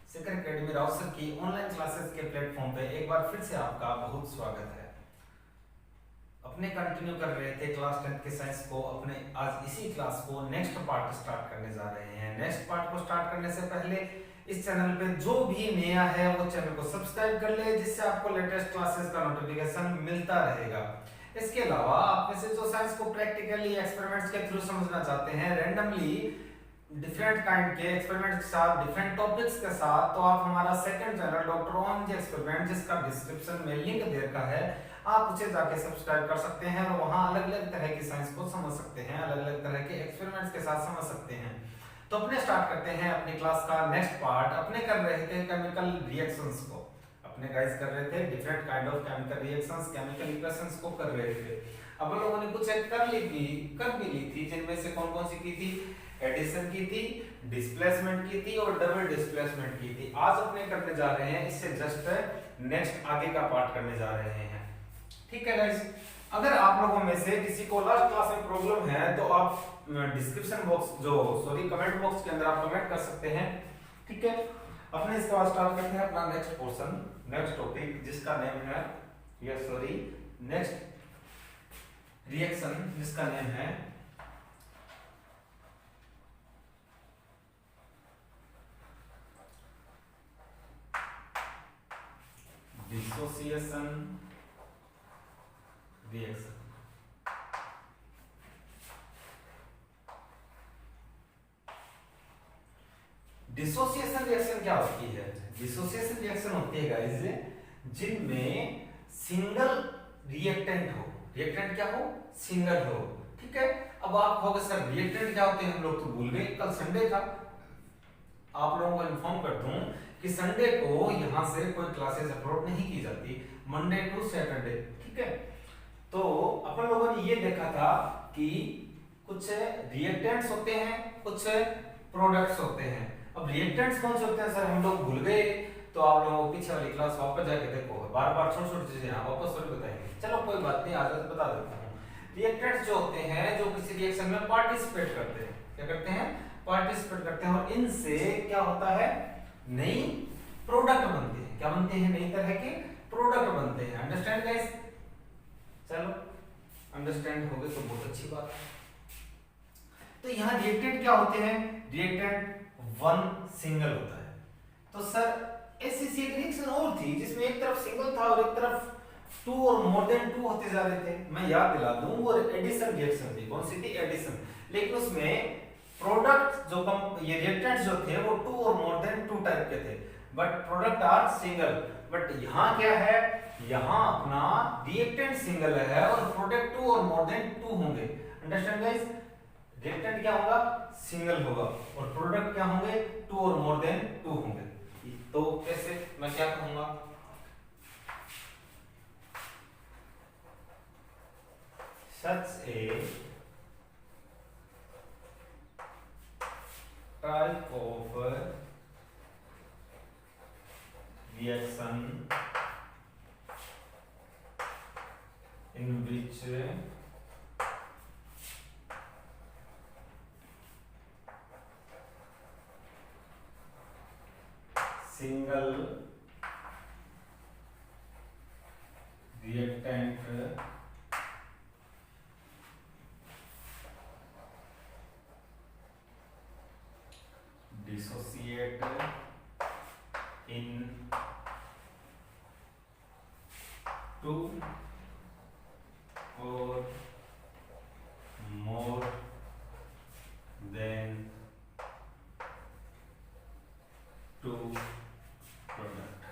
शिखर academy राउसर की online classes के platform पे एक बार फिर से आपका बहुत स्वागत है। अपने कंटिन्यू कर रहे थे क्लास 10 के साइंस को। अपने आज इसी क्लास को नेक्स्ट पार्ट स्टार्ट करने जा रहे हैं। नेक्स्ट पार्ट को स्टार्ट करने से पहले इस चैनल पे जो भी नया है वो चैनल को सब्सक्राइब कर ले, जिससे आपको लेटेस्ट क्लासेस का नोटिफिकेशन मिलता रहेगा। इसके अलावा आप में से जो साइंस को प्रैक्टिकली एक्सपेरिमेंट्स के थ्रू समझना चाहते हैं, रैंडमली डिफरेंट काइंड के एक्सपेरिमेंट्स के साथ, डिफरेंट टॉपिक्स के साथ, तो आप हमारा second channel doctor on G experiment, जिसका डिस्क्रिप्शन में लिंक दे रखा है, आप उसे जाके सब्सक्राइब कर सकते हैं और वहां अलग अलग तरह की साइंस को समझ सकते हैं, अलग अलग तरह के एक्सपेरिमेंट्स के साथ समझ सकते हैं। तो अपने स्टार्ट करते हैं अपनी क्लास का नेक्स्ट पार्ट। अपने कर रहे थे केमिकल रिएक्शंस को, अपने गाइस कर रहे थे different kind of chemical reactions, chemical equations को कर रहे थे। अब हम लोगों ने कुछ एक कर भी ली थी, जिनमें से कौन कौन सी की थी? एडिशन की थी, डिस्प्लेसमेंट की थी और डबल डिस्प्लेसमेंट की थी। आज अपने करने जा रहे हैं इससे जस्ट नेक्स्ट आगे का पार्ट करने जा रहे हैं। ठीक है गाइस, अगर आप लोगों में से किसी को लास्ट क्लास में प्रॉब्लम है तो आप डिस्क्रिप्शन बॉक्स कमेंट बॉक्स के अंदर आप कमेंट कर सकते हैं। ठीक है, अपने इसके बाद स्टार्ट करते हैं अपना नेक्स्ट पोर्शन, नेक्स्ट टॉपिक, जिसका नेम है नेक्स्ट रिएक्शन, जिसका नेम है डिसोसिएशन रिएक्शन। डिसोसिएशन रिएक्शन क्या होती है? डिसोसिएशन रिएक्शन होती है गाइस जिनमें सिंगल रिएक्टेंट हो। रिएक्टेंट क्या हो? सिंगल हो। ठीक है, अब आप कहोगे सर रिएक्टेंट क्या होते हैं, हम लोग तो भूल गए, कल संडे था। आप लोगों को इन्फॉर्म कर दूं कि संडे को यहां से कोई क्लासेस अपलोड नहीं की जाती, मंडे टू सैटरडे। ठीक है, तो अपन लोगों ने ये देखा था कि कुछ रिएक्टेंट्स होते हैं, कुछ प्रोडक्ट्स होते हैं। अब रिएक्टेंट्स कौन से होते हैं सर, हम लोग भूल गए, तो आप लोगों को पीछे वाली क्लास वापस जाके देखो, बार बार छोटी छोटी चीजें वापस थोड़ी बताएंगे। चलो कोई बात नहीं, आज बता देता हूँ। रिएक्टेंट्स जो होते हैं जो किसी रिएक्शन में पार्टिसिपेट करते हैं, क्या करते हैं? पार्टिसिपेट करते हैं, और इनसे क्या होता है? नई प्रोडक्ट बनते हैं। क्या बनते हैं? नई तरह के प्रोडक्ट बनते हैं। Understand guys? चलो अंडरस्टैंड हो गए तो बहुत अच्छी बात है। तो यहाँ रिएक्टेंट क्या होते हैं? रिएक्टेंट वन सिंगल होता है। तो सर ऐसी एक रिएक्शन और थी जिसमें एक तरफ सिंगल था और एक तरफ टू और मोर देन टू होते जा रहे थे। मैं याद दिला दूं, वो एडिशन रिएक्शन थी। कौन सी थी? एडिशन। लेकिन उसमें प्रोडक्ट ये रिएक्टेंट्स जो थे वो टू और मोर देन टू टाइप के थे, but product are single. But यहाँ क्या है? यहाँ अपना रिएक्टेंट सिंगल है और प्रोडक्ट टू और मोर देन टू होंगे। Understand guys? रिएक्टेंट क्या होगा? सिंगल होगा, और प्रोडक्ट क्या होंगे? टू और मोर देन टू होंगे। तो कैसे? मैं क्या कहूंगा? Such a type of reaction in which single reactant dissociate in two or more than two product।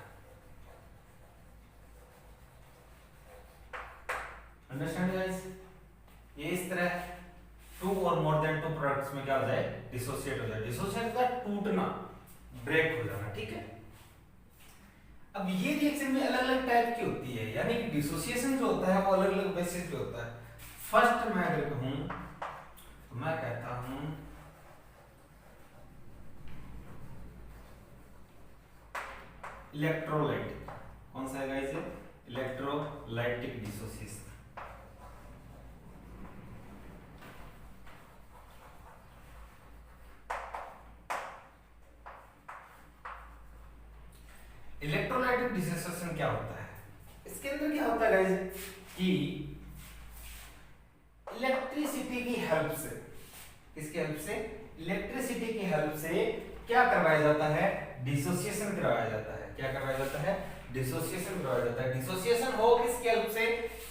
Understand guys? ये इस तरह टू और मोर देन टू प्रोडक्ट्स में क्या हो जाए? डिसोसिएट हो जाए। डिसोसिएट का टूटना, ब्रेक हो जाना। ठीक है, अब ये रिएक्शन में अलग अलग टाइप की होती है, यानी कि डिसोसिएशन जो होता है वो अलग अलग बेसिस पे होता है। फर्स्ट मैं अगर कहूं तो मैं कहता हूं इलेक्ट्रोलाइटिक। कौन सा है guys? Electrolytic dissociation. Electrolytic dissociation क्या होता है? इसके अंदर क्या होता है गाइस कि इलेक्ट्रिसिटी की हेल्प से, किसकी हेल्प से? इलेक्ट्रिसिटी की हेल्प से क्या करवाया जाता है? डिसोसिएशन करवाया जाता है। क्या करवाया जाता है? डिसोसिएशन करवाया जाता है। डिसोसिएशन हो किसकी हेल्प से?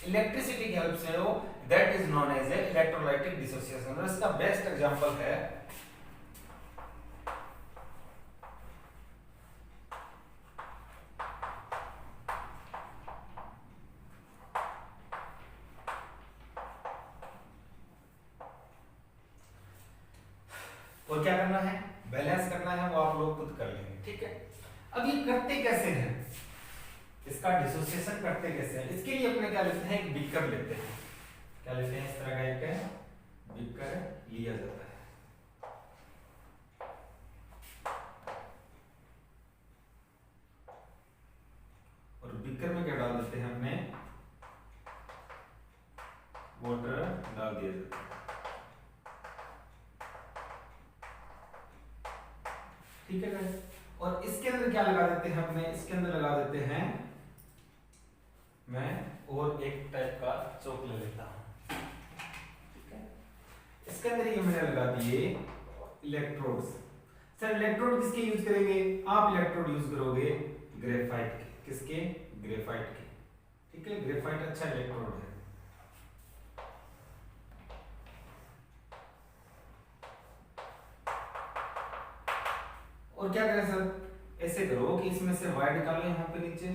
इलेक्ट्रिसिटी की हेल्प से हो, that is known as a electrolytic dissociation. और इसका बेस्ट एग्जांपल है और क्या करना है? बैलेंस करना है, वो आप लोग खुद कर लेंगे, ठीक है। अब ये करते कैसे हैं? इसका डिसोसिएशन करते कैसे हैं? इसके लिए अपने क्या लेते हैं? एक बीकर लेते हैं। क्या लेते हैं? इस तरह का एक बीकर लिया जाता है। और बीकर में क्या डाल देते हैं? अपने वाटर डाल दिया जाता है, ठीक है गाइस। और इसके अंदर क्या लगा देते हैं? अपने इसके अंदर लगा देते हैं, मैं और एक टाइप का चौक ले लेता हूं, ठीक है। इसके अंदर ये मैंने लगा दिए इलेक्ट्रोड्स। सर इलेक्ट्रोड किसके यूज करेंगे? आप इलेक्ट्रोड यूज करोगे ग्रेफाइट के। किसके? ग्रेफाइट के, ठीक है। ग्रेफाइट अच्छा इलेक्ट्रोड है। और क्या करें सर? ऐसे करो कि इसमें से वायर निकालो यहां पे नीचे,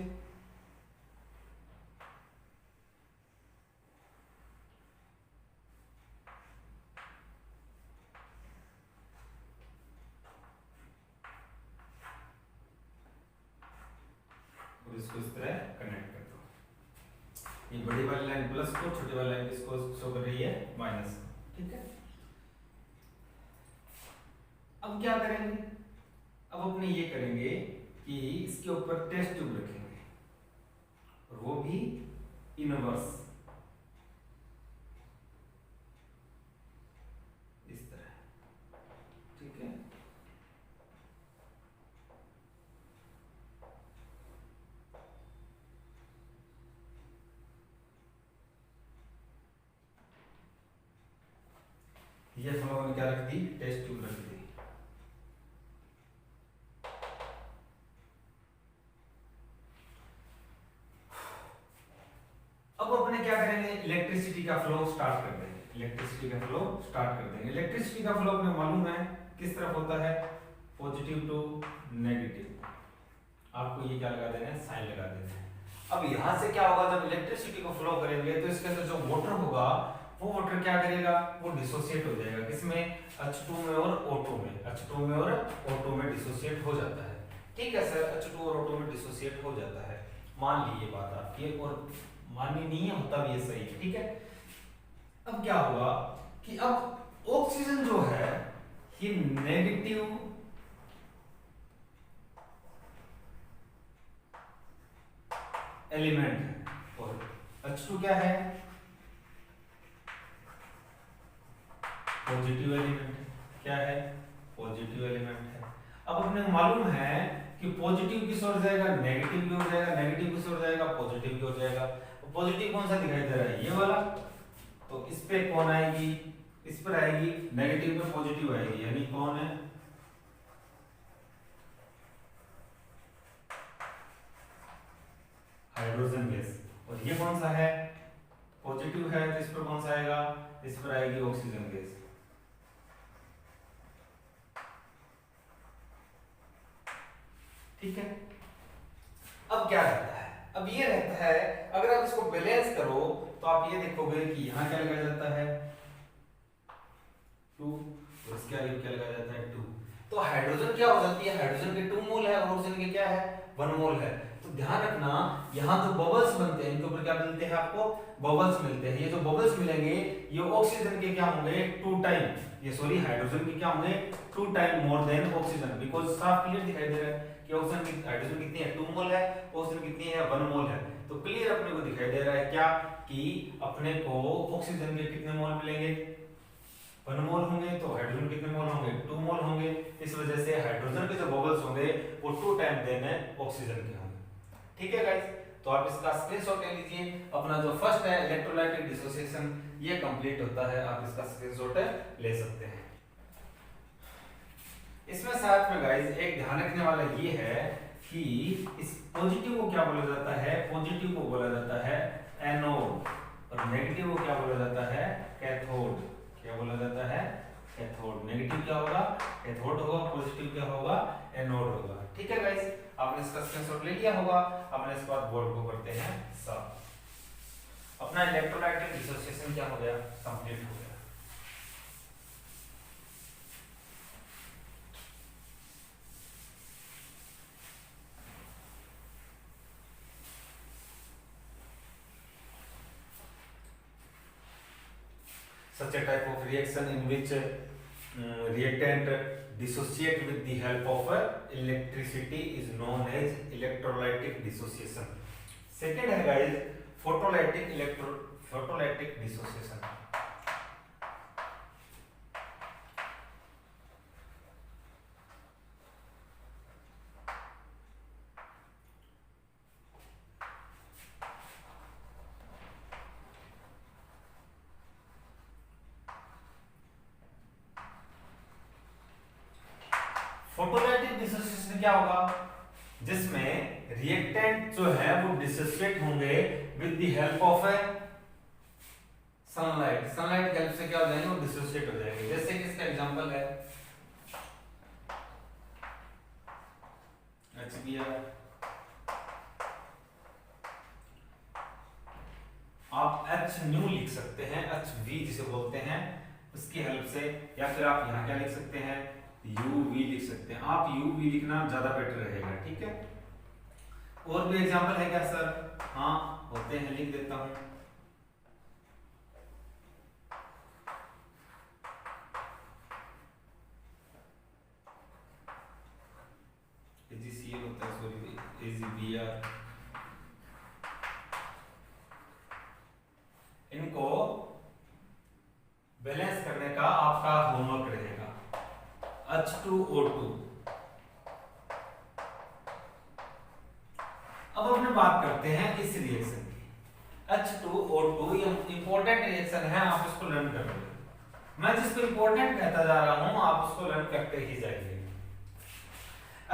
और इसको इस तरह कनेक्ट कर दो। ये बड़ी वाली लाइन प्लस को, छोटी वाली लाइन किसको शो कर रही है? माइनस को, ठीक है। अब क्या करेंगे? अब अपने ये करेंगे कि इसके ऊपर टेस्ट ट्यूब रखेंगे, और वो भी इनवर्स, इस तरह, ठीक है। ये हम लोगों ने क्या रख दी? टेस्ट ट्यूब रख दी। अब अपने क्या करेंगे? इलेक्ट्रिसिटी का फ्लो स्टार्ट कर देंगे। इलेक्ट्रिसिटी का फ्लो स्टार्ट कर देंगे। इलेक्ट्रिसिटी का फ्लो अपने मालूम है किस तरफ होता है? Positive to negative. आपको ये क्या लगा देना है? साइन लगा देना है। अब यहां से क्या होगा? जब इलेक्ट्रिसिटी को फ्लो करेंगे तो इसके अंदर जो वाटर होगा, वो वाटर क्या करेगा? वो डिसोसिएट हो जाएगा। किसमें? H2 में और O2 में। H2 में और O2 में डिसोसिएट हो जाता है, ठीक है सर। H2 और O2 में डिसोसिएट हो जाता है, मान ली ये बात आपकी, और माननी नहीं है, होता भी ये सही है, ठीक है। अब क्या होगा कि अब ऑक्सीजन जो है ये नेगेटिव एलिमेंट है, और H2 क्या है? पॉजिटिव एलिमेंट है। क्या है? पॉजिटिव एलिमेंट है। अब अपने को मालूम है कि पॉजिटिव किस ओर जाएगा? नेगेटिव की ओर जाएगा। नेगेटिव किस ओर जाएगा? पॉजिटिव की ओर जाएगा। पॉजिटिव कौन सा दिखाई दे रहा है? ये वाला। तो इस पे कौन आएगी? इस पर आएगी। नेगेटिव पे पॉजिटिव आएगी, यानी कौन है? Hydrogen gas. और ये कौन सा है? पॉजिटिव है, तो इस पर कौन सा आएगा? इस पर आएगी ऑक्सीजन गैस। ठीक है। अब क्या रहता है? अब ये रहता है, अगर आप इसको बैलेंस करो तो आप ये देखोगे कि यहां क्या लगाया जाता है? 2, और इसके आगे क्या लगाया जाता है? 2। तो हाइड्रोजन क्या हो जाती है? हाइड्रोजन के 2 मोल है, और ऑक्सीजन के क्या है? 1 मोल है। तो ध्यान रखना, यहाँ जो बबल्स बनते हैं, इनके ऊपर क्या मिलते हैं? आपको बबल्स मिलते हैं। ये जो बबल्स मिलेंगे, ये ऑक्सीजन के क्या होंगे? 2 टाइम, ये सॉरी हाइड्रोजन के क्या होंगे? 2 time more than oxygen, because साफ क्लियर दिखाई दे रहा है कि ऑक्सीजन की, हाइड्रोजन कितनी है? 2 मोल है, ऑक्सीजन कितनी है? 1 मोल है। तो क्लियर अपने को दिखाई दे रहा है क्या कि अपने को ऑक्सीजन के कितने मोल मिलेंगे? 1 मोल होंगे। तो हाइड्रोजन कितने मोल होंगे? 2 मोल होंगे। इस वजह से हाइड्रोजन के जो बबल्स होंगे वो 2 टाइम देन ऑक्सीजन के होंगे। ठीक है गाइस, तो आप इसका स्क्रीनशॉट ले लीजिए। अपना जो फर्स्ट है इलेक्ट्रोलाइटिक डिसोसिएशन ये कंप्लीट होता है, आप इसका स्क्रीनशॉट ले सकते हैं। इसमें साथ में गाइस एक ध्यान रखने वाला ये है कि इस पॉजिटिव को क्या बोला जाता है, पॉजिटिव को बोला जाता है एनोड और नेगेटिव को क्या बोला जाता है, कैथोड। क्या बोला जाता है, कैथोड। नेगेटिव क्या होगा, कैथोड होगा, पॉजिटिव क्या होगा, एनोड होगा। ठीक है गाइस, आपने इसका स्क्रीनशॉट ले लिया होगा। अपने इसके बाद बोर्ड को करते हैं साफ। अपना इलेक्ट्रोलाइटिक डिसोसिएशन क्या हो गया, कंप्लीट हो गया। Such a type of reaction in which reactant dissociate with the help of electricity is known as electrolytic dissociation. Second है guys photolytic dissociation. Photolytic dissociation क्या होगा, जिसमें रिएक्टेंट जो है वो डिसोसिएट होंगे with the help of sunlight. Sunlight के help से क्या हो जाएंगे, वो डिसोसिएट हो जाएंगे। जैसे कि इसका एग्जांपल है HBr। आप H न्यू लिख सकते हैं, HV जिसे बोलते हैं, उसकी हेल्प से, या फिर आप यहाँ क्या लिख सकते हैं, UV लिख सकते हैं। आप UV लिखना ज्यादा बेटर रहेगा। ठीक है, और भी एग्जांपल है क्या सर? हाँ होते हैं, लिख देता हूं। AgCl होता है, सॉरी AgBr। इनको बैलेंस करने का आपका होमवर्क रहेगा। H2O2। अब अपने बात करते हैं इस रिएक्शन की। H2O2 ये इंपॉर्टेंट रिएक्शन है, आप इसको लर्न कर लो। मैं जिसको इंपॉर्टेंट कहता जा रहा हूं आप उसको लर्न करते ही जाइए।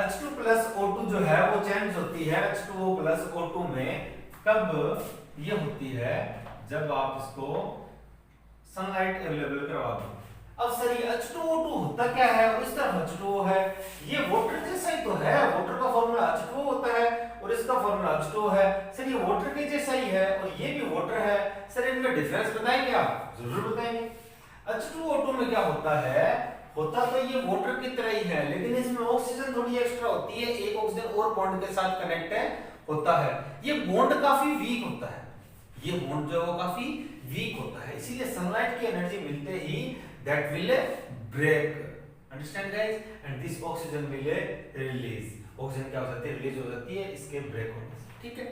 H2 प्लस O2 जो है वो चेंज होती है H2O प्लस O2 में। कब ये होती है, जब आप इसको सनलाइट अवेलेबल करवा दो। अब सर ये H2O2 होता क्या है, और इस तरफ H2O है, ये वाटर जैसा ही तो है। वाटर का फॉर्मूला H2O होता है और इसका फॉर्मूला H2O है। सर ये वाटर के जैसा ही है और ये भी वाटर है। सर इनका डिफरेंस बताएंगे आप? जरूर बताएंगे। H2O2 में क्या होता है, होता तो ये वाटर की तरह ही है, लेकिन इसमें ऑक्सीजन थोड़ी एक्स्ट्रा होती है, एक ऑक्सीजन और बॉन्ड के साथ कनेक्ट होता है। ये बॉन्ड काफी वीक होता है, ये बॉन्ड जो है काफी वीक होता है, इसीलिए सनलाइट की एनर्जी मिलते ही that will break, understand guys, and this oxygen will release। Oxygen क्या हो जाती है, रिलीज हो जाती है इसके ब्रेक होने से। ठीक है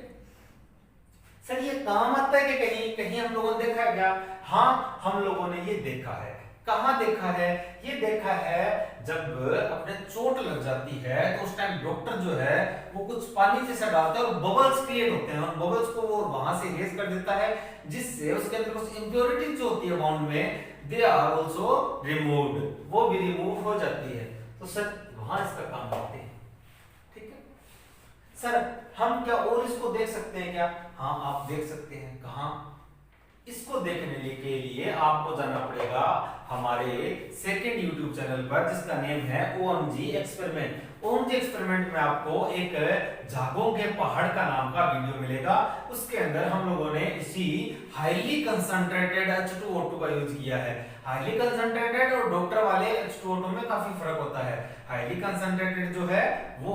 सर, ये काम आता है कि कहीं कहीं हम लोगों ने देखा है क्या? हाँ हम लोगों ने ये देखा है। कहां देखा है? ये देखा है जब अपने चोट लग जाती है तो उस टाइम डॉक्टर जो है वो कुछ पानी जैसा डालता है और बबल्स क्रिएट होते हैं, और बबल्स को वो वहां से इरेज कर देता है, जिससे उसके अंदर कुछ इंप्योरिटीज जो होती है बाउंड में, दे आर आल्सो रिमूव्ड, वो भी रिमूव हो जाती है। तो सर वहां इसका काम करते हैं। ठीक है सर, हम क्या और इसको देख सकते हैं क्या? हाँ आप देख सकते हैं। कहां? इसको देखने के लिए आपको जाना पड़ेगा हमारे सेकंड YouTube चैनल पर, जिसका नेम है OMG एक्सपेरिमेंट। OMG एक्सपेरिमेंट में आपको एक झागों के पहाड़ का नाम का वीडियो मिलेगा। उसके अंदर हम लोगों ने इसी हाईली कंसंट्रेटेड H2O2 का यूज किया है। हाईली कंसंट्रेटेड और डॉक्टर वाले H2O2 में काफी फर्क होता है। हाईली कंसंट्रेटेड जो है वो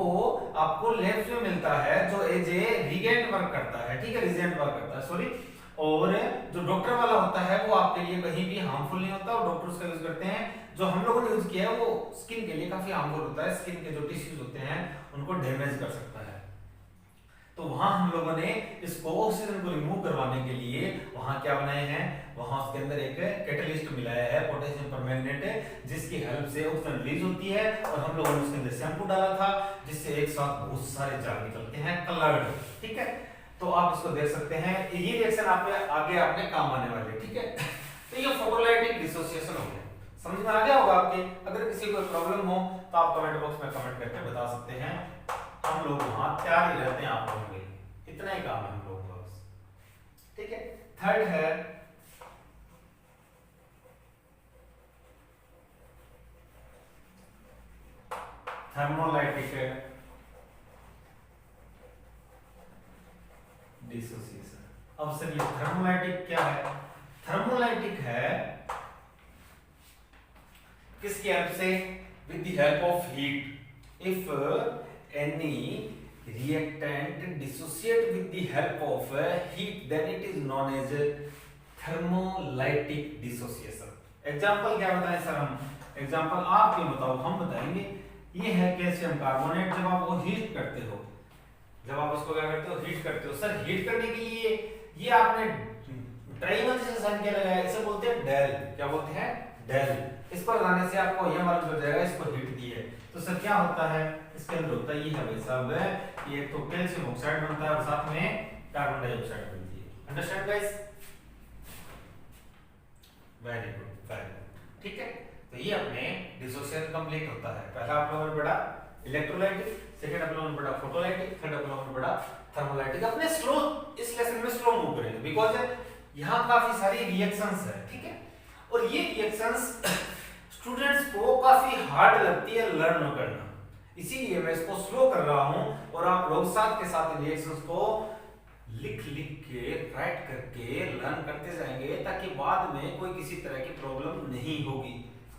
आपको लैब में मिलता है, जो एज ए रिएजेंट वर्क करता है। ठीक है, रिएजेंट वर्क करता है, सॉरी। और जो डॉक्टर वाला होता है वो आपके लिए कहीं भी हार्मफुल नहीं होता, और डॉक्टर उसका यूज करते हैं। जो हम लोगों ने यूज किया है वो स्किन के लिए काफी हार्मफुल होता है, स्किन के जो टिश्यूज होते हैं उनको डैमेज कर सकता है। तो वहां हम लोगों ने इसको ऑक्सीजन को रिमूव करवाने के लिए वहां क्या बनाए हैं, वहां उसके अंदर एक कैटलिस्ट मिलाया है पोटेशियम परमैंगनेट, जिसकी हेल्प से ऑक्सीजन रिलीज होती है। और हम लोगों ने उसके अंदर शैम्पू डाला था जिससे एक साथ बहुत सारे जार निकलते हैं कलर्ड। ठीक है, तो आप इसको देख सकते हैं, ये रिएक्शन आप आगे आपने काम आने वाले। ठीक है, तो ये फोटोलाइटिक डिसोसिएशन हो गया, समझ में आ गया होगा आपके। अगर किसी को प्रॉब्लम हो तो आप कमेंट बॉक्स में कमेंट करके बता सकते हैं, हम लोग वहां तैयार ही रहते हैं आप लोगों के लिए, इतना ही काम है हम लोगों का बस। ठीक है, थर्ड है थर्मोलाइटिक डिसोसिएशन। अब सर ये थर्मोलाइटिक क्या है? थर्मोलाइटिक है किसकी हेल्प से? With the help of heat. If any reactant dissociate with the help of heat, then it is known as thermolytic dissociation। Example क्या बताएं सर हम? एग्जांपल आप क्यों बताओ, हम बताएंगे। ये है कैल्शियम कार्बोनेट, जब आप वो हीट करते हो, जब आप उसको क्या करते हो, हीट करते हो। सर हीट करने के लिए ये आपने ट्राइंगल जैसा साइन क्या लगाया, इसे बोलते हैं डेल। क्या बोलते हैं? डेल। इस पर लगाने से आपको ये मालूम चल जाएगा इसको हीट दी है। तो सर क्या होता है इसके अंदर? होता है ये है भाई साहब, ये तो कैल्शियम ऑक्साइड बनता है और साथ में कार्बन डाइऑक्साइड बनती है। Understand guys? Very good, very good. ठीक है, तो ये अपने डिसोसिएशन कंप्लीट होता है। पहला आप लोगों ने पढ़ा इलेक्ट्रोलाइटिक, सेकंड आप लोगों ने पढ़ा फोटोलाइटिक, थर्ड आप लोगों ने पढ़ा थर्मोलाइटिक। अपने स्लो इस लेसन में स्लो मूव करेंगे बिकॉज़ यहां काफी सारी रिएक्शंस है। ठीक है, और ये रिएक्शंस स्टूडेंट्स को काफी हार्ड लगती है लर्न करना, इसीलिए मैं इसको स्लो कर रहा हूं और आप लोग साथ के साथ रिएक्शंस को लिख लिख के राइट करके लर्न करते जाएंगे ताकि बाद में कोई किसी तरह की प्रॉब्लम नहीं होगी।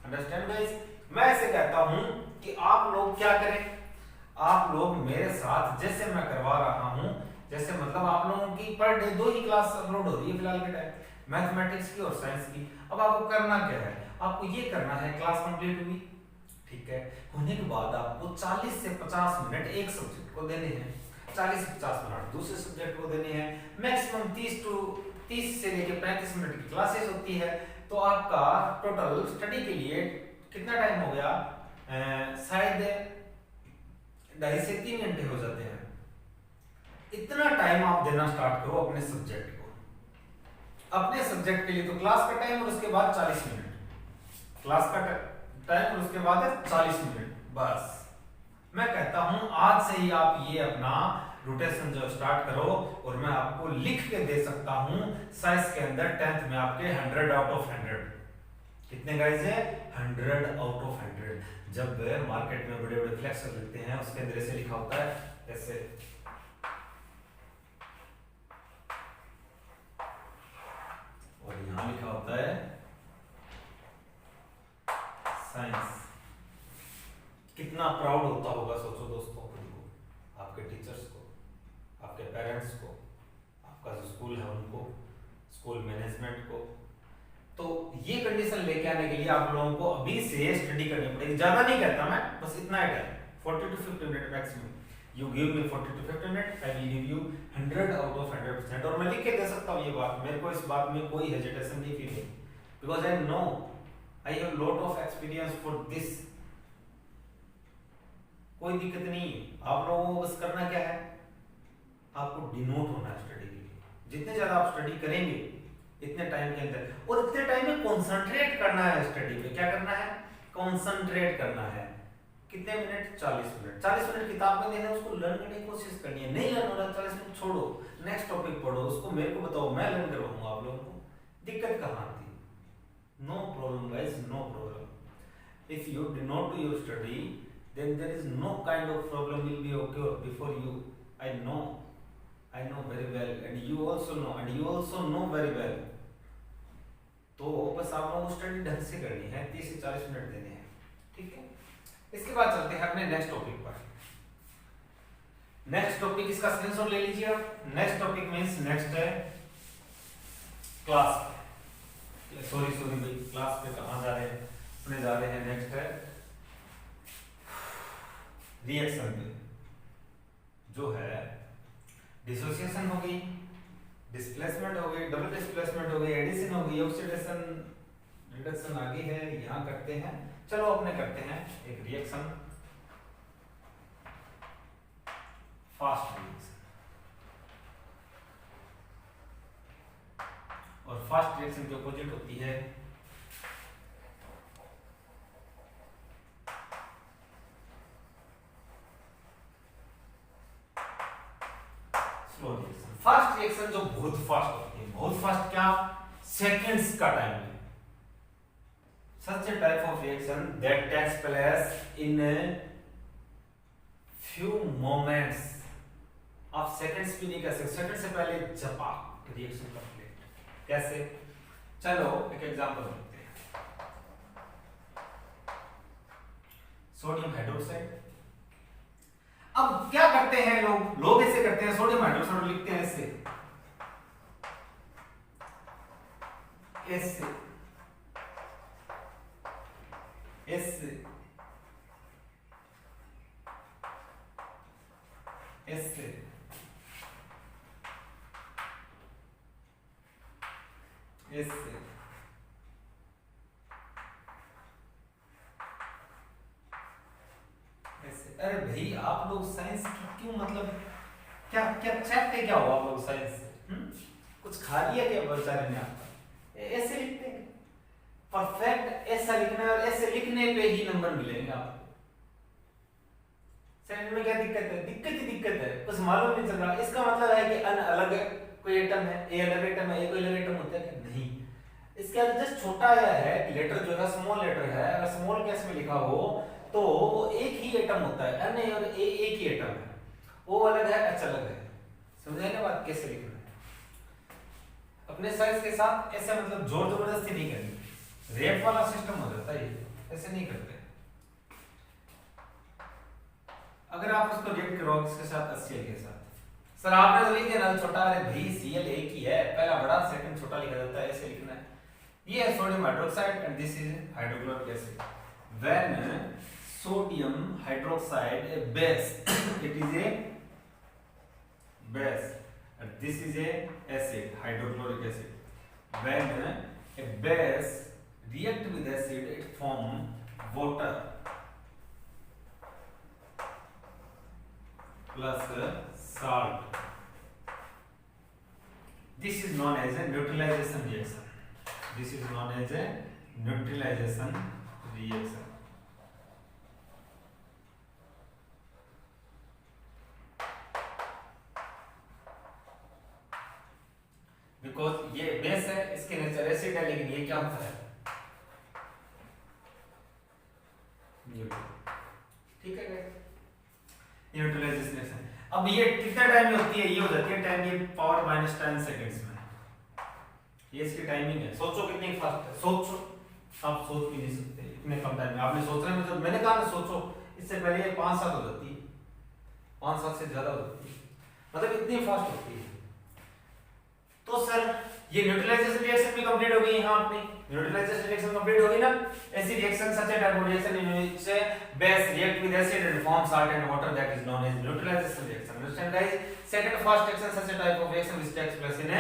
Understand guys? मैं ऐसे कहता हूं कि आप लोग क्या करें, आप लोग मेरे साथ जैसे मैं करवा रहा हूं, जैसे मतलब आप लोगों की पर डे 2 ही क्लास अपलोड हो रही है फिलहाल के टाइम, मैथमेटिक्स की और साइंस की। अब आपको करना क्या है, आपको ये करना है, क्लास कंप्लीट हुई, ठीक है, होने के बाद आपको 40 से 50 मिनट एक सब्जेक्ट को देने हैं, 40 से 50 मिनट दूसरे सब्जेक्ट को देने हैं, मैक्सिमम 30 से लेकर 35 मिनट की क्लासेस होती है। तो आपका टोटल स्टडी के लिए कितना टाइम हो गया? शायद 2.5 से 3 घंटे हो जाते हैं। इतना टाइम आप देना स्टार्ट करो अपने सब्जेक्ट को, अपने सब्जेक्ट के लिए। तो क्लास का टाइम और उसके बाद 40 मिनट, क्लास का टाइम और उसके बाद 40 मिनट बस। मैं कहता हूं आज से ही आप ये अपना रोटेशन जो स्टार्ट करो, और मैं आपको लिख के दे सकता हूं साइंस के अंदर 10th में आपके 100 आउट ऑफ 100 कितने गाइस है? 100 आउट ऑफ 100। जब मार्केट में बड़े बड़े फ्लेक्स लिखते हैं उसके अंदर ऐसे लिखा होता है, ऐसे और यहां लिखा होता है साइंस। कितना प्राउड होता होगा सोचो दोस्तों, खुद को, आपके टीचर्स को, आपके पेरेंट्स को, आपका जो स्कूल है उनको, स्कूल मैनेजमेंट को। तो ये कंडीशन लेके आने के लिए आप लोगों को अभी से स्टडी करनी पड़ेगी। ज्यादा नहीं कहता मैं, बस इतना ही time 40 to 50 minute maximum. You give me 40 to 50 minute, I will give you 100 out of 100%। और मैं लिख के दे सकता हूँ ये बात, मेरे को इस बात में कोई हेजिटेशन नहीं फील होगी, because I know I have lot of experience for this. कोई दिक्कत नहीं। आप लोगों को बस करना क्या है, आपको डिनोट होना है स्टडी के लिए। जितने ज्यादा आप स्टडी करेंगे इतने टाइम के अंदर, और इतने टाइम में कंसंट्रेट करना है स्टडी पे। क्या करना है? कंसंट्रेट करना है। कितने मिनट? 40 मिनट। 40 मिनट किताब में देना, उसको लर्न करने की कोशिश करनी है। नहीं लर्न हो रहा 40 मिनट छोड़ो, नेक्स्ट टॉपिक पढ़ो, उसको मेरे को बताओ, मैं लर्न करवाऊंगा आप लोगों को। दिक्कत कहाँ आती? No problem guys, no problem. If you do not do your study then there is no kind of problem will be occur before you. I know very well, and you also know very well. तो बस आप लोगों को study ढंग से करनी है, 30 से 40 मिनट देने हैं, ठीक है। इसके बाद चलते हैं अपने नेक्स्ट टॉपिक पर। नेक्स्ट टॉपिक, इसका स्क्रीनशॉट ले लीजिए आप। नेक्स्ट टॉपिक मींस नेक्स्ट है क्लास। सॉरी भाई, क्लास पे कहाँ जा रहे हैं? अपने जा रहे हैं नेक्स्ट है रिएक्शन पे, जो है डिसोसिएशन हो गई, डिस्प्लेसमेंट हो गई, डबल डिस्प्लेसमेंट हो गई, एडिशन हो गई, ऑक्सीडेशन रिडक्शन आगे है, यहाँ करते हैं। चलो अपने करते हैं एक रिएक्शन, फास्ट रिएक्शन। और फास्ट रिएक्शन की अपोजिट होती है स्लो रिएक्शन। फास्ट रिएक्शन जो बहुत फास्ट होती है, बहुत फास्ट क्या, सेकंड्स का टाइम है। Such a type of reaction that takes place in a few moments, आप सेकंड्स भी नहीं कह सकते, सेकंड से पहले झपाक रिएक्शन कंप्लीट। कैसे, चलो एक एग्जांपल देखते हैं। सोडियम हाइड्रोक्साइड, अब क्या करते हैं लोग ऐसे करते हैं, सोडियम हाइड्रोक्साइड लिखते हैं ऐसे ऐसे ऐसे ऐसे ऐसे ऐसे। अरे भाई आप लोग साइंस की क्यों, मतलब क्या क्या चाहते क्या हो आप लोग साइंस से? कुछ खा लिया क्या बेचारे ने आपका? ऐसे लिखते हैं, परफेक्ट ऐसा लिखना है और ऐसे लिखने पे ही नंबर मिलेंगे आपको। सेकंड में क्या दिक्कत है? दिक्कत है, कुछ मालूम नहीं चल रहा। इसका मतलब है कि अन अलग कोई एटम है, ए अलग एटम है, ए कोई अलग एटम होता है क्या? नहीं। इसके अंदर जस्ट छोटा आया है कि लेटर जो है स्मॉल लेटर है, अगर स्मॉल केस में लिखा हो तो वो एक ही एटम होता है, एन और ए एक ही एटम है, ओ अलग है, एच अलग है। समझे ना बात कैसे लिखना है? अपने साइज के साथ ऐसे मतलब जोर जबरदस्ती नहीं करनी, रेप वाला सिस्टम हो जाता है, ये ऐसे नहीं करते। अगर आप उसको रिएक्ट करो इसके साथ HCl के साथ, सर आपने तो लिख दिया ना छोटा, अरे भाई Cl एक ही है, पहला बड़ा सेकंड छोटा लिखा जाता है, ऐसे लिखना है। ये है sodium hydroxide and this is hydrochloric acid. When sodium hydroxide a base it is a base and this is a acid, hydrochloric acid. When a base react with acid it form water plus salt. This is known as a neutralization reaction. This is known as a neutralization reaction. Because ये base है, इसके nature acid है, लेकिन ये क्या होता है? ठीक है न्यूट्रलाइजेशन रिएक्शन। अब ये कितना टाइम में होती है? ये हो जाती है टाइम की पावर -10 सेकंड्स में। ये इसकी टाइमिंग है। सोचो कितनी फास्ट है, सोचो, आप सोच भी नहीं सकते इतने कम टाइम में। आपने सोचना है, मतलब मैंने कहा ना सोचो, इससे पहले ये 5 साल हो जाती है, 5 साल से ज्यादा हो जाती है, मतलब इतनी फास्ट होती है। तो सर ये न्यूट्रलाइजेशन रिएक्शन भी कंप्लीट हो गई यहाँ अपनी, न्यूट्रलाइजेशन रिएक्शन कंप्लीट हो गई ना। ऐसी reaction such a type of reaction in which base react with acid and form salt and water that is known as neutralisation reaction. Understand guys? Second fast reaction such a type of reaction which takes place in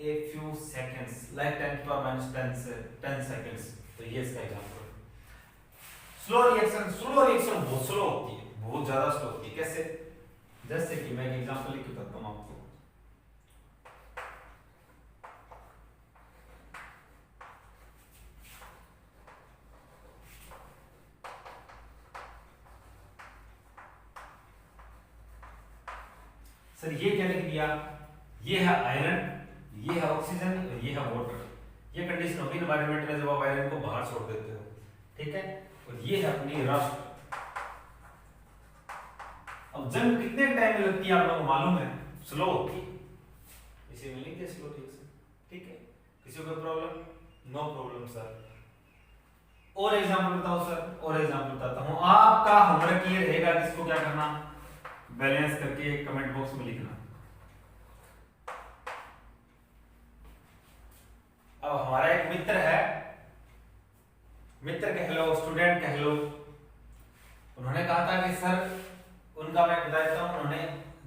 a few seconds, like 10 to the -10 seconds। तो ये इसका example है। Slow reaction बहुत slow होती है, बहुत ज्यादा slow होती है। कैसे? जैसे कि मैं एक एग्जांपल लिख के बताता हूं आपको। सर ये क्या लिख दिया? ये है आयरन, ये है ऑक्सीजन और ये है वाटर। ये कंडीशन होगी एनवायरनमेंट में जब आप आयरन को बाहर छोड़ देते हो, ठीक है। और ये है अपनी रस्ट। अब जंग कितने टाइम में लगती है आप लोगों को मालूम है? स्लो होती है, इसे में लिखते स्लो रिएक्शन, ठीक है। किसी को प्रॉब्लम? No problem sir. और एग्जांपल बताओ सर, और एग्जांपल बताता हूं। आपका होमवर्क ये रहेगा कि इसको क्या करना, बैलेंस करके कमेंट बॉक्स में लिखना। अब हमारा एक मित्र है, मित्र कह लो, स्टूडेंट कह लो, उन्होंने कहा था कि सर, उनका मैं बता देता हूं, उन्होंने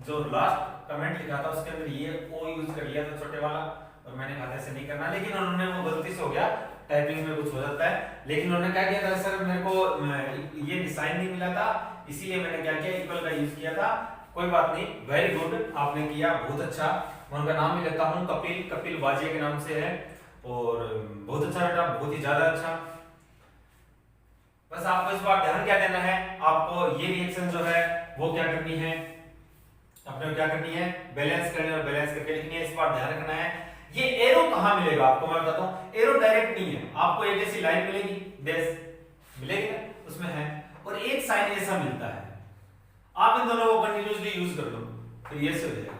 जो लास्ट कमेंट लिखा था उसके अंदर ये ओ यूज कर लिया था छोटे वाला, और मैंने कहा था ऐसे नहीं करना, लेकिन उन्होंने वो गलती से हो गया, टाइपिंग में कुछ हो जाता है, लेकिन उन्होंने क्या किया था सर मेरे को ये साइन नहीं मिला था, इसीलिए मैंने क्या किया इक्वल का यूज किया था। कोई बात नहीं, वेरी गुड आपने किया, बहुत अच्छा। मैं उनका नाम भी लेता हूँ, कपिल वाजिया के नाम से है, और बहुत अच्छा बेटा, बहुत ही ज्यादा अच्छा। बस आपको इस बार ध्यान क्या देना है, आपको ये रिएक्शन जो है वो क्या करनी है, अपने क्या करनी है, बैलेंस करनी है, और बैलेंस करके लिखनी है। इस बार ध्यान रखना है, ये एरो कहां मिलेगा आपको मैं बताता हूं, एरो डायरेक्ट नहीं है, आपको एक ऐसी लाइन मिलेगी, डैश मिलेगी ना, उसमें है, और एक साइन ऐसा मिलता है, आप इन दोनों को कंटिन्यूअसली यूज कर लो, तो ये से हो जाएगा।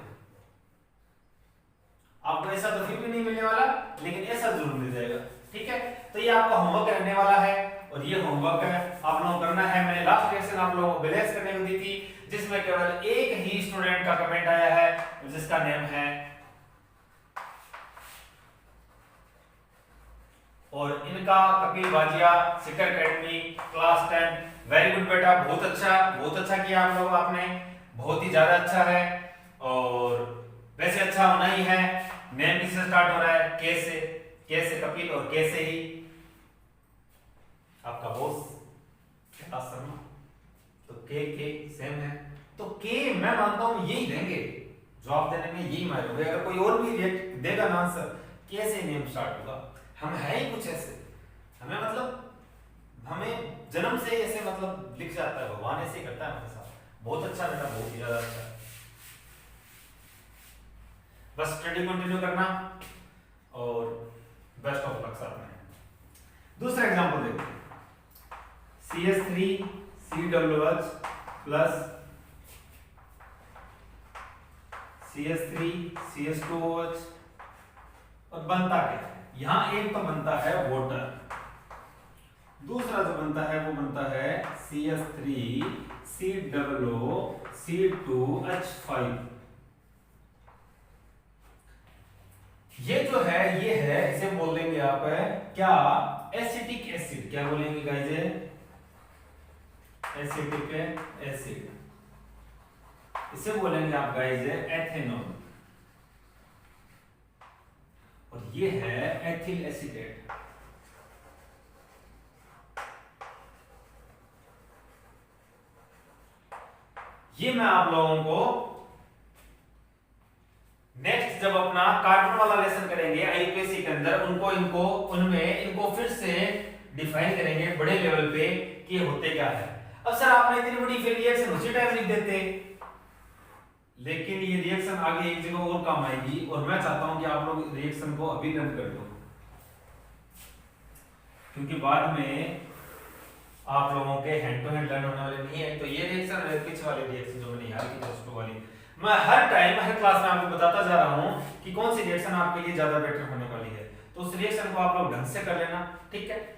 आपको ऐसा तो फिर भी नहीं मिलने वाला, लेकिन ऐसा जरूर मिल जाएगा, ठीक है। तो ये आपका होमवर्क रहने वाला है, और ये होमवर्क है आप लोगों को करना है। मैंने लास्ट लेक्चर आप लोगों को बैलेंस करने को दी थी, जिसमें केवल एक ही स्टूडेंट का कमेंट आया है, जिसका नेम है, और इनका कपिल वाजिया, शिखर एकेडमी, क्लास 10। वेरी गुड बेटा, बहुत अच्छा किया आप लोग, आपने बहुत ही ज्यादा अच्छा है, और वैसे अच्छा होना ही है। नेम किससे स्टार्ट हो रहा है, के से कपिल, और के से ही आपका बॉस कैलाश शर्मा, तो के सेम है, तो के मैं मानता हूं यही देंगे, जवाब देने में यही मारे होंगे। अगर कोई और भी रिएक्ट देगा ना आंसर, के से नेम स्टार्ट होगा, हम है ही कुछ ऐसे, हमें मतलब हमें जन्म से ऐसे मतलब लिख जाता है, भगवान ऐसे ही करता है हमारे साथ। बहुत अच्छा बेटा, बहुत ही ज्यादा अच्छा। बस स्टडी कंटिन्यू करना, और बेस्ट ऑफ लक साथ में। दूसरा एग्जांपल देखो, CH3COOH प्लस CH3CH2OH, और बनता क्या है, यहां एक तो बनता है वाटर, दूसरा जो बनता है वो बनता है CH3COOC2H5। ये जो है ये है, इसे बोल देंगे आप क्या, एसिटिक एसिड, क्या बोलेंगे गाइस, एसिटिक एसिड, इसे बोलेंगे आप गाइस एथेनॉल, और ये है एथिल एसीटेट। ये मैं आप लोगों को नेक्स्ट जब अपना कार्बन वाला लेसन करेंगे आईयूपीएससी के अंदर, इनको फिर से डिफाइन करेंगे बड़े लेवल पे कि होते क्या है। अब सर आपने इतनी बड़ी फिर रिएक्शन उसी टाइम लिख देते, लेकिन ये रिएक्शन आगे एक जगह और काम आएगी, और मैं चाहता हूं कि आप लोग रिएक्शन को अभी रन कर दो, क्योंकि बाद में आप लोगों के हैंड टू हैंड लर्न होने वाले नहीं है। तो ये रिएक्शन और पीछे वाले रिएक्शन जो मैंने याद की दोस्तों वाली, मैं हर टाइम हर क्लास में आपको बताता जा रहा हूं कि कौन सी रिएक्शन आपके लिए ज्यादा बेटर होने वाली है, तो उस रिएक्शन को आप लोग ढंग से कर लेना, ठीक है।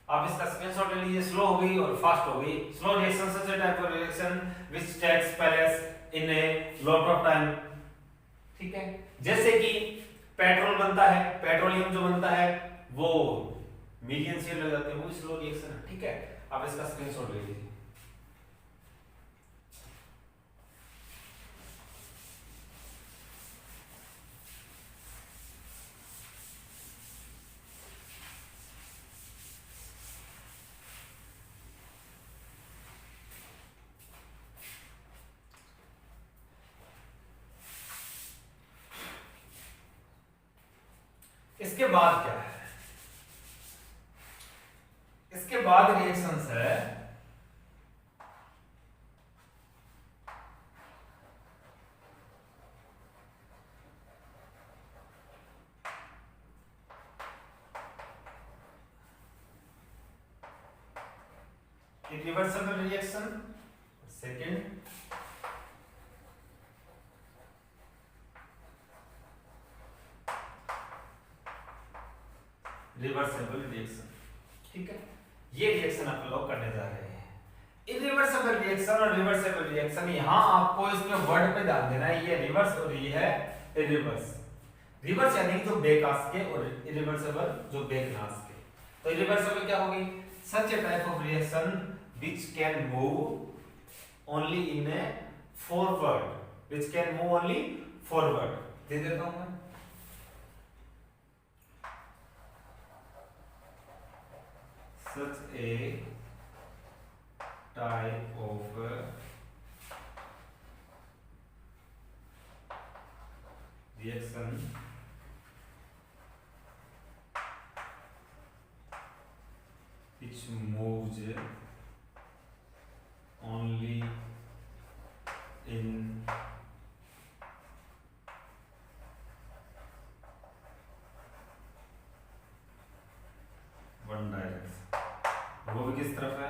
आप इसका स्क्रीनशॉट ले लीजिए, स्लो हो गई और फास्ट हो गई। Slow reaction such a type of reaction which takes place in a lot of time, ठीक है। जैसे कि पेट्रोल बनता है, पेट्रोलियम जो बनता है वो मिलियन ईयर लग जाते हैं, वो स्लो रिएक्शन है, ठीक है। आप इसका स्क्रीनशॉट ले लीजिए। इसके बाद क्या है, इसके बाद रिएक्शंस है irreversible reaction, second reversible reaction, ठीक है। ये रिएक्शन आप लोग करने जा रहे हैं, इरिवर्सिबल रिएक्शन और रिवर्सिबल रिएक्शन। यहां आपको इसमें वर्ड पे ध्यान देना है, ये रिवर्स और ये है इरिवर्स। रिवर्स यानी जो बेकास के, और इरिवर्सिबल जो बेकनास के। तो इरिवर्सिबल क्या होगी, such a type of reaction which can move only in a forward which can move only forward. दे देता हूं मैं, such a type of reaction which moves only in one direction। वो भी किस तरफ है,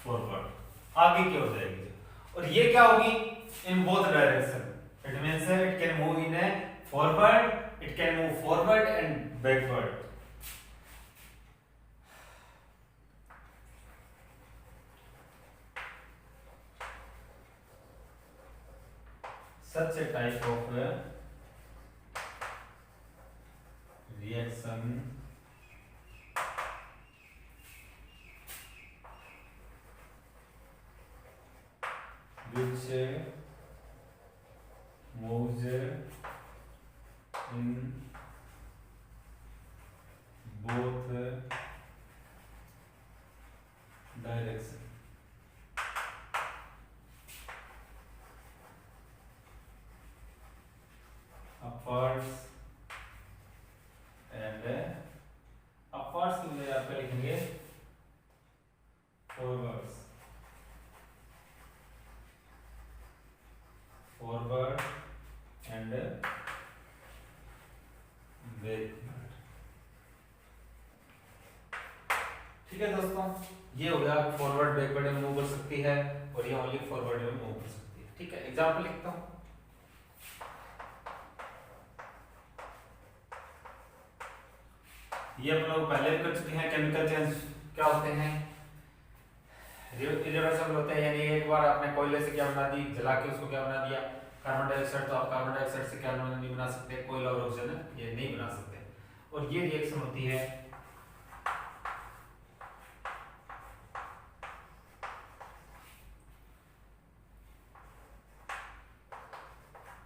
फॉरवर्ड, आगे की हो जाएगी। और ये क्या होगी, in both direction. It means it can move in A forward, it can move forward and backward। such a type of reaction which moves in both direction। upwards and upwards की जगह आप लिखेंगे forwards, forward and backward। ठीक है दोस्तों, ये हो गया फॉरवर्ड बैकवर्ड में मूव कर सकती है और ये ओनली फॉरवर्ड में मूव कर सकती है। ठीक है, एग्जांपल लिखता हूं, ये हम लोग पहले भी कर चुके हैं। केमिकल चेंज क्या होते हैं, इरिवर्सिबल होते हैं, यानी एक बार आपने कोयले से क्या बना दी, जला के उसको क्या बना दिया, कार्बन डाइऑक्साइड। तो आप कार्बन डाइऑक्साइड से क्या नहीं बना सकते, कोयला और ऑक्सीजन ये नहीं बना सकते। और ये रिएक्शन होती है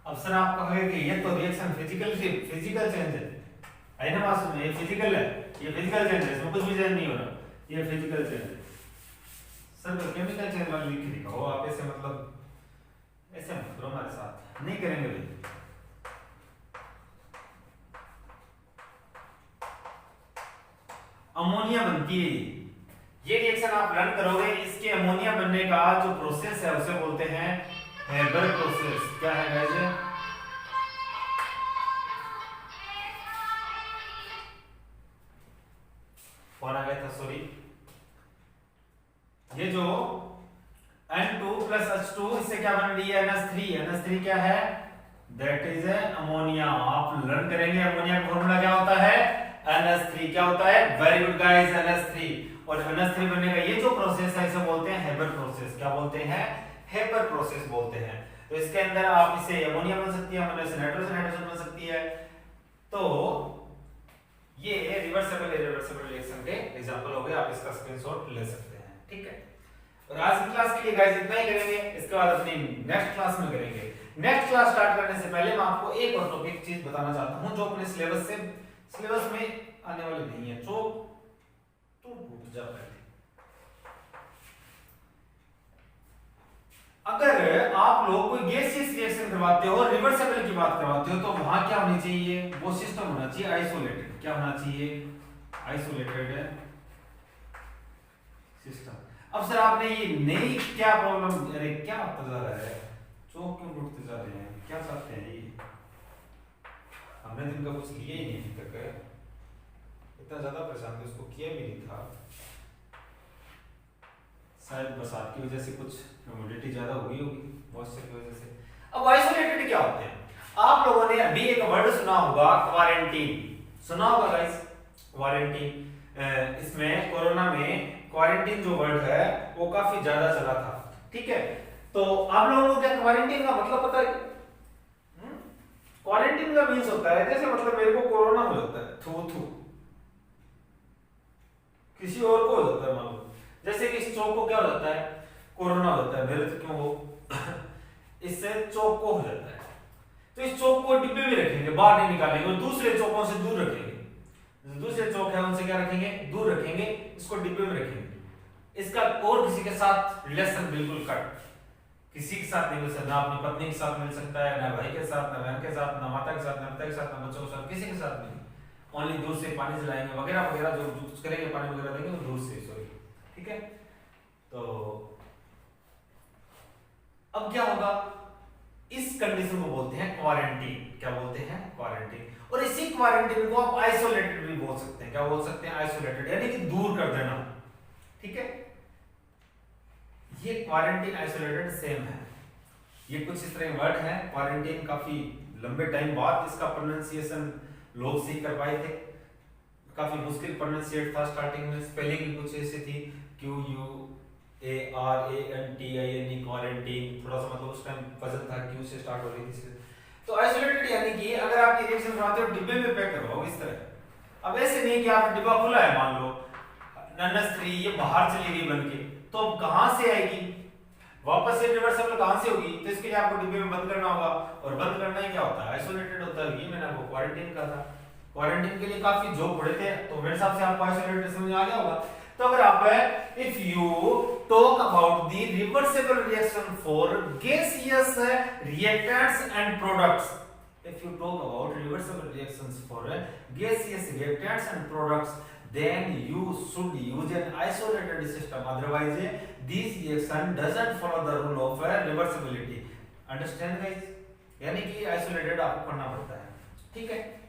अब सर आप कहोगे कि ये तो रिएक्शन फिजिकल चेंज है ना मासूम, ये फिजिकल है, ये फिजिकल चेंज है, इसमें कुछ भी चेंज नहीं हो रहा, ये फिजिकल चेंज है। सर तो केमिकल चेंज वाला लिख के दिखाओ आप, ऐसे मतलब ऐसे मत करो हमारे साथ, नहीं करेंगे भाई। अमोनिया बनती है, ये रिएक्शन आप लर्न करोगे। इसके अमोनिया बनने का जो प्रोसेस है उसे बोलते हैं हेबर प्रोसेस। क्या है गाइस, कौन आ गया था, सॉरी, ये जो N2 प्लस H2 इससे क्या बन रही है, NH3। NH3 क्या है, दैट इज अमोनिया। आप लर्न करेंगे अमोनिया का फॉर्मूला क्या होता है, NH3। क्या होता है, वेरी गुड गाइस, NH3। और NH3 बनने का ये जो प्रोसेस है इसे बोलते हैं हेबर प्रोसेस। क्या बोलते हैं, हेबर प्रोसेस बोलते हैं। तो इसके अंदर आप इसे अमोनिया बन सकती है, अमोनिया से नाइट्रोजन, नाइट्रोजन बन सकती है। तो ये रिवर्सिबल इरिवर्सिबल रिएक्शन के एग्जांपल हो गए, आप इसका स्क्रीनशॉट ले सकते हैं। ठीक है, और आज की क्लास के लिए गाइस इतना ही करेंगे, इसके बाद अपनी नेक्स्ट क्लास में करेंगे। नेक्स्ट क्लास स्टार्ट करने से पहले मैं आपको एक और टॉपिक चीज बताना चाहता हूं जो अपने सिलेबस में आने वाली नहीं है, जो टूट जाता है। अगर आप लोग कोई गैसियस रिएक्शन करवाते हो, रिवर्सिबल की बात करवाते हो, तो वहां क्या होनी चाहिए, वो सिस्टम होना चाहिए आइसोलेटेड। क्या होना चाहिए, आइसोलेटेड सिस्टम। अब सर आपने ये नई क्या प्रॉब्लम, अरे क्या होता जा रहा है, चौक क्यों टूटते जा रहे हैं, क्या चाहते हैं ये, हमने तो इनका कुछ लिया ही नहीं अभी तक, इतना ज्यादा परेशान थे, उसको किया भी नहीं था। शायद बरसात की वजह से कुछ ह्यूमिडिटी ज्यादा हो गई होगी, मॉइस्चर की वजह से। अब आइसोलेटेड क्या होते हैं, आप लोगों ने अभी एक वर्ड सुना होगा, क्वारंटीन। सुना होगा गाइस, क्वारंटीन। इसमें कोरोना में क्वारंटीन जो वर्ड है वो काफी ज्यादा चला था। ठीक है, तो आप लोगों को क्या क्वारंटीन का मतलब पता है? क्वारंटीन का मींस होता है जैसे मतलब मेरे को कोरोना हो जाता है, थू थू, किसी और को हो जाता है मान लो, जैसे कि इस चौक को क्या हो जाता है, कोरोना हो जाता है, मेरे क्यों हो इससे चौक को हो जाता है। तो इस चौक को डिब्बे में रखेंगे, बाहर नहीं निकालेंगे और दूसरे चौकों से दूर रखेंगे। दूसरे चौक है उनसे क्या रखेंगे, दूर रखेंगे, इसको डिब्बे में रखेंगे। इसका और किसी के साथ रिलेशन बिल्कुल कट, किसी के साथ नहीं मिल सकता, ना अपनी पत्नी के साथ मिल सकता है, ना भाई के साथ, ना बहन के साथ, ना माता के साथ, ना पिता के साथ, ना बच्चों के साथ, किसी के साथ नहीं। ओनली दूर से पानी जलाएंगे वगैरह वगैरह, जो कुछ करेंगे पानी वगैरह देंगे वो दूर से, सॉरी, ठीक है। तो अब क्या होगा, इस कंडीशन को बोलते हैं क्वारंटीन। क्या बोलते हैं, क्वारंटीन। और इसी क्वारंटीन को आप आइसोलेटेड भी बोल सकते हैं। क्या बोल सकते हैं, आइसोलेटेड, यानी कि दूर कर देना, ठीक है। ये क्वारंटीन आइसोलेटेड सेम है, ये कुछ इस तरह वर्ड है। क्वारंटीन काफी लंबे टाइम बाद इसका प्रोनाउंसिएशन लोग सीख कर पाए थे, काफी मुश्किल प्रोनाउंसिएट था स्टार्टिंग में, स्पेलिंग कुछ ऐसी थी, QUARANTIN, क्वारंटीन, थोड़ा सा मतलब उस टाइम पजल था, क्यू से स्टार्ट हो रही थी। तो आइसोलेटेड यानी कि अगर आप ये रिएक्शन बनाते हो डिब्बे में पैक करवाओ इस तरह। अब ऐसे नहीं कि आप डिब्बा खुला है, मान लो NH3 ये बाहर चली गई बनके, तो अब कहां से आएगी वापस, से रिवर्सिबल कहां से होगी, तो इसके लिए आपको डिब्बे में बंद करना होगा। और बंद करना ही क्या होता है, आइसोलेटेड होता है। ये मैंने आपको क्वारंटीन कहा था। क्वारंटीन के लिए काफी जो पढ़े थे, तो मेरे हिसाब से आपको आइसोलेटेड समझ आ गया होगा। तो अगर आप if you talk about the reversible reaction for gaseous reactants and products, if you talk about reversible reactions for gaseous reactants and products, then you should use an isolated system, otherwise this reaction doesn't follow the rule of reversibility. Understand guys, यानी कि isolated आपको करना पड़ता है, ठीक है।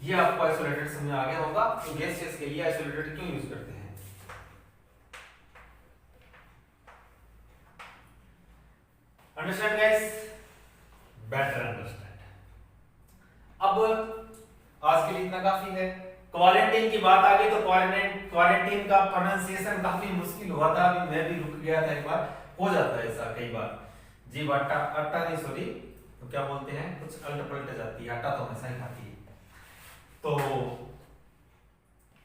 ये आपको आइसोलेटेड समझ आ गया होगा। तो गैसेस के लिए आइसोलेटेड क्यों यूज करते हैं, अंडरस्टैंड गाइस, बेटर अंडरस्टैंड। अब आज के लिए इतना काफी है। क्वारंटीन की बात आ गई तो क्वारंटीन का प्रोनाउंसिएशन काफी मुश्किल हुआ था, अभी मैं भी रुक गया था एक बार, हो जाता है ऐसा कई बार। जी अट्टा, अट्टा नहीं सॉरी, तो क्या बोलते हैं, कुछ अल्ट पलट जाती है, अट्टा तो हमेशा ही खाती है। तो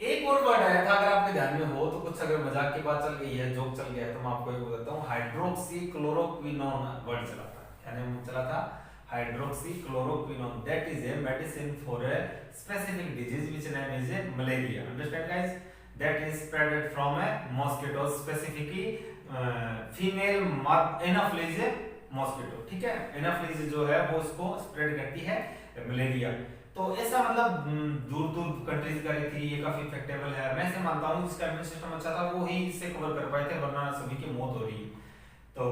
एक और वर्ड आया था, अगर आपके ध्यान में हो तो, कुछ अगर मजाक की बात चल गई है, जोक चल गया है, तो मैं आपको एक बताता हूँ, हाइड्रोक्सीक्लोरोक्विनोन वर्ड चला था। क्या नाम चला था, hydroxychloroquine. That is a medicine for a specific disease which name is a malaria. Understand guys, that is spreaded from a mosquito, specifically female anopheles mosquito, ठीक है। एनाफ्लिज जो है वो इसको स्प्रेड करती है, मलेरिया। तो ऐसा मतलब दूर दूर कंट्रीज का थी, ये काफी इफेक्टेबल है। मैं ऐसे मानता हूँ जिसका इम्यून सिस्टम अच्छा था वो ही इससे कवर कर पाए थे, वरना सभी की मौत हो रही है। तो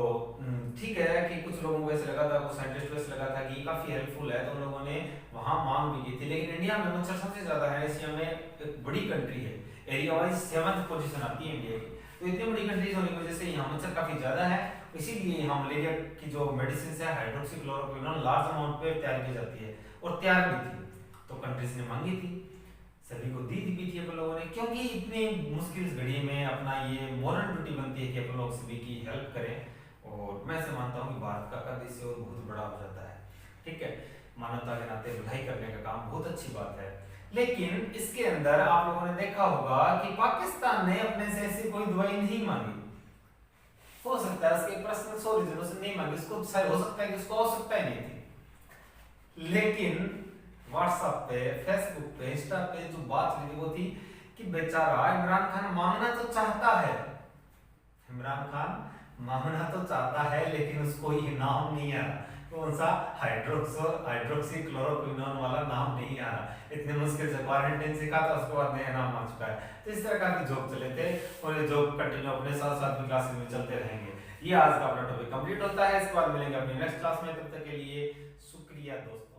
ठीक है कि कुछ लोगों को ऐसे लगा था, कुछ साइंटिस्ट को ऐसे लगा था कि काफी हेल्पफुल है, तो उन लोगों ने वहां मांग भी की थी। लेकिन इंडिया में मच्छर सबसे ज्यादा है, एशिया में एक बड़ी कंट्री है, एरिया वाइज 7th पोजीशन आती है इंडिया की। तो इतनी बड़ी कंट्रीज होने की वजह से यहाँ मच्छर काफी ज्यादा है, इसीलिए यहाँ मलेरिया की जो मेडिसिन है हाइड्रोक्सीक्लोरोक्विनोन लार्ज अमाउंट पे तैयार की जाती है, और तैयार भी थी। तो कंट्रीज ने मांगी थी, सभी को दी भी थी अपन लोगों ने, क्योंकि इतनी मुश्किल घड़ी में अपना ये मॉरल ड्यूटी बनती है कि अपन लोग सभी की हेल्प करें। और मैं ऐसे मानता हूँ कि भारत का कद इससे और बहुत बड़ा हो जाता है, ठीक है। मानवता के नाते भलाई करने का काम बहुत अच्छी बात है। लेकिन इसके अंदर आप लोगों ने देखा होगा कि पाकिस्तान ने अपने से ऐसी कोई दवाई नहीं मांगी। हो सकता है उसके पर्सनल सो रीजनों से नहीं मांगी, उसको हो सकता है कि उसको आवश्यकता ही नहीं थी। लेकिन व्हाट्सएप पे, फेसबुक पे, इंस्टा पे जो बात चली वो थी कि बेचारा इमरान खान मांगना तो चाहता है, इमरान खान मांगना तो चाहता है, लेकिन उसको ये नाम नहीं आ रहा, कौन सा हाइड्रोक्सीक्लोरोक्विनोन वाला नाम नहीं आ रहा। इतने मुश्किल से क्वारंटाइन सीखा था, उसके बाद नया नाम आ चुका है। तो इस तरह का भी जोक चले थे, और ये जोक कंटिन्यू अपने साथ साथ भी क्लासेस में चलते रहेंगे। ये आज का अपना टॉपिक कंप्लीट होता है, इसके बाद मिलेंगे अपनी नेक्स्ट क्लास में। तब तक के लिए शुक्रिया दोस्तों।